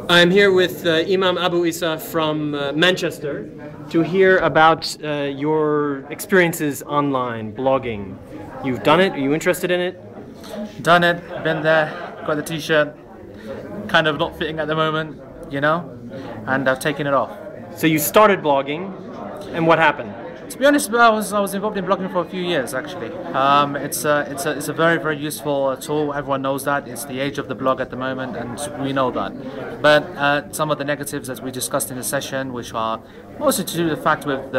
I'm here with Imam Abu Isa from Manchester to hear about your experiences online, blogging. You've done it? Are you interested in it? Done it, been there, got the t-shirt, kind of not fitting at the moment, you know, and I've taken it off. So you started blogging, and what happened? To be honest, I was involved in blogging for a few years actually. It's a very useful tool. Everyone knows that. It's the age of the blog at the moment, and we know that. But some of the negatives, as we discussed in the session, which are mostly to do with the fact with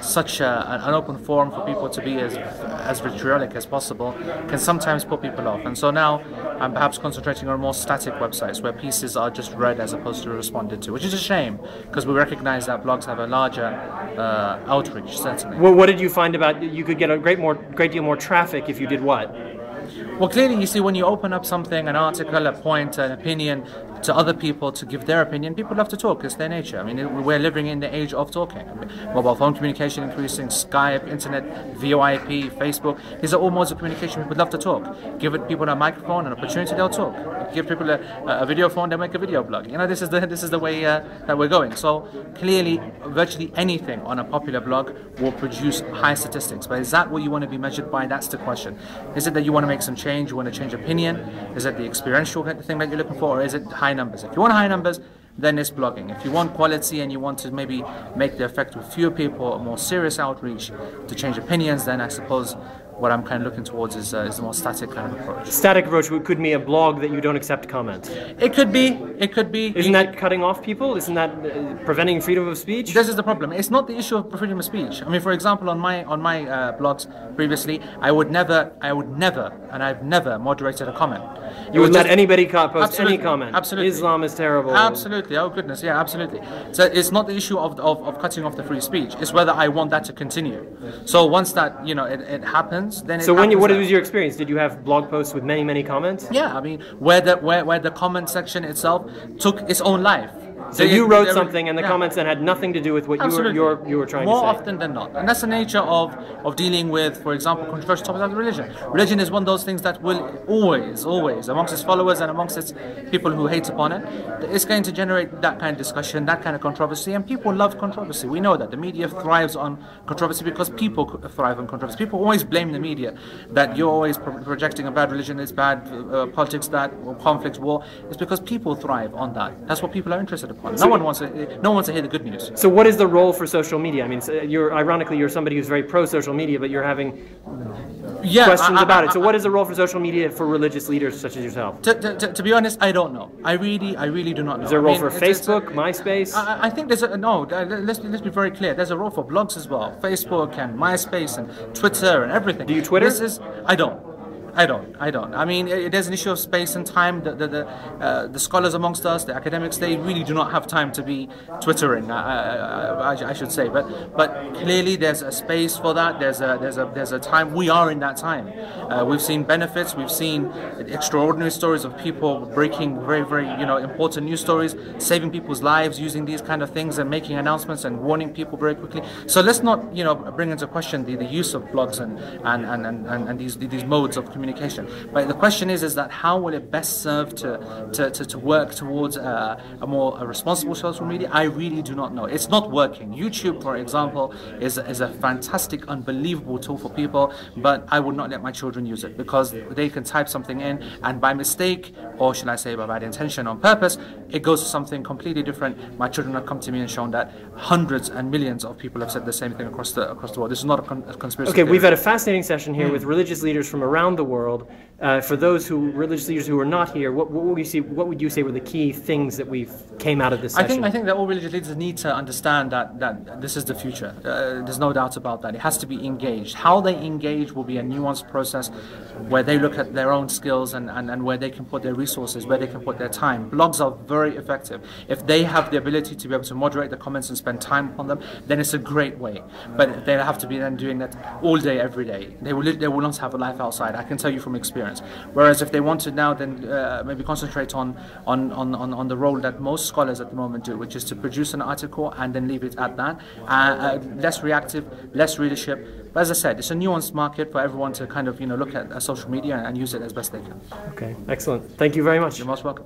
such an open forum for people to be as vitriolic as possible, can sometimes put people off. And so now I'm perhaps concentrating on more static websites where pieces are just read as opposed to responded to, which is a shame because we recognize that blogs have a larger outreach, certainly. Well, what did you find about you could get a great deal more traffic if you did what? Well, clearly, you see, when you open up something, an article, a point, an opinion, to other people to give their opinion, people love to talk. It's their nature. I mean, we're living in the age of talking. Mobile phone communication increasing, Skype, internet, VoIP, Facebook. These are all modes of communication. People love to talk. Give people a microphone, an opportunity, they'll talk. Give people a video phone, they'll make a video blog. You know, this is the way that we're going. So clearly, virtually anything on a popular blog will produce high statistics. But is that what you want to be measured by? That's the question. Is it that you want to make some change? You want to change opinion? Is it the experiential thing that you're looking for, or is it high numbers? If you want high numbers, then it's blogging. If you want quality and you want to maybe make the effect with fewer people, a more serious outreach to change opinions, then I suppose what I'm kind of looking towards is a more static kind of approach. Static approach could be a blog that you don't accept comments. It could be. It could be. Isn't that cutting off people? Isn't that preventing freedom of speech? This is the problem. It's not the issue of freedom of speech. I mean, for example, on my blogs previously, I would never, and I've never moderated a comment. You would let anybody post any comment. Absolutely. Islam is terrible. Absolutely. Oh goodness, yeah, absolutely. So it's not the issue of cutting off the free speech. It's whether I want that to continue. So once that it happens, then it so happens. What was your experience? Did you have blog posts with many comments? Yeah, I mean, where the comment section itself took its own life. So you wrote something, and the comments then had nothing to do with what you were trying to say. More often than not, and that's the nature of dealing with, for example, controversial topics like religion. Religion is one of those things that will always, amongst its followers and amongst its people who hate upon it, it's going to generate that kind of discussion, that kind of controversy, and people love controversy. We know that the media thrives on controversy because people thrive on controversy. People always blame the media that you're always projecting a bad religion, it's bad politics, that or conflict, war. It's because people thrive on that. That's what people are interested in. No one wants to hear the good news. So what is the role for social media? I mean, ironically, you're somebody who's very pro-social media, but you're having questions about it. So what is the role for social media for religious leaders such as yourself? To be honest, I don't know. I really do not know. Is there a role for Facebook, MySpace? I think there's let's be very clear. There's a role for blogs as well. Facebook and MySpace and Twitter and everything. Do you Twitter? I don't. I mean, there's an issue of space and time. The scholars amongst us, the academics, they really do not have time to be Twittering. I should say, but clearly there's a space for that. There's a time. We are in that time. We've seen benefits. We've seen extraordinary stories of people breaking very important news stories, saving people's lives using these kind of things and making announcements and warning people very quickly. So let's not bring into question the use of blogs and these modes of communication. But the question is that how will it best serve to work towards a more responsible social media? I really do not know. It's not working. YouTube, for example, is a fantastic, unbelievable tool for people, but I would not let my children use it because they can type something in and by mistake, or should I say by bad intention, on purpose, it goes to something completely different. My children have come to me and shown that hundreds and millions of people have said the same thing across the world. This is not a conspiracy. Okay, we've had a fascinating session here with religious leaders from around the world. For those religious leaders who are not here, what would you say were the key things that came out of this session? I think that all religious leaders need to understand that this is the future. There's no doubt about that. It has to be engaged. How they engage will be a nuanced process where they look at their own skills and where they can put their resources, where they can put their time. Blogs are very effective. If they have the ability to be able to moderate the comments and spend time on them, then it's a great way. But they have to be then doing that all day, every day. They will not have a life outside. I can tell you from experience. Whereas if they want to now then maybe concentrate on the role that most scholars at the moment do, which is to produce an article and then leave it at that, less reactive, less readership. But as I said, it's a nuanced market for everyone to kind of look at social media and use it as best they can. Okay, excellent. Thank you very much. You're most welcome.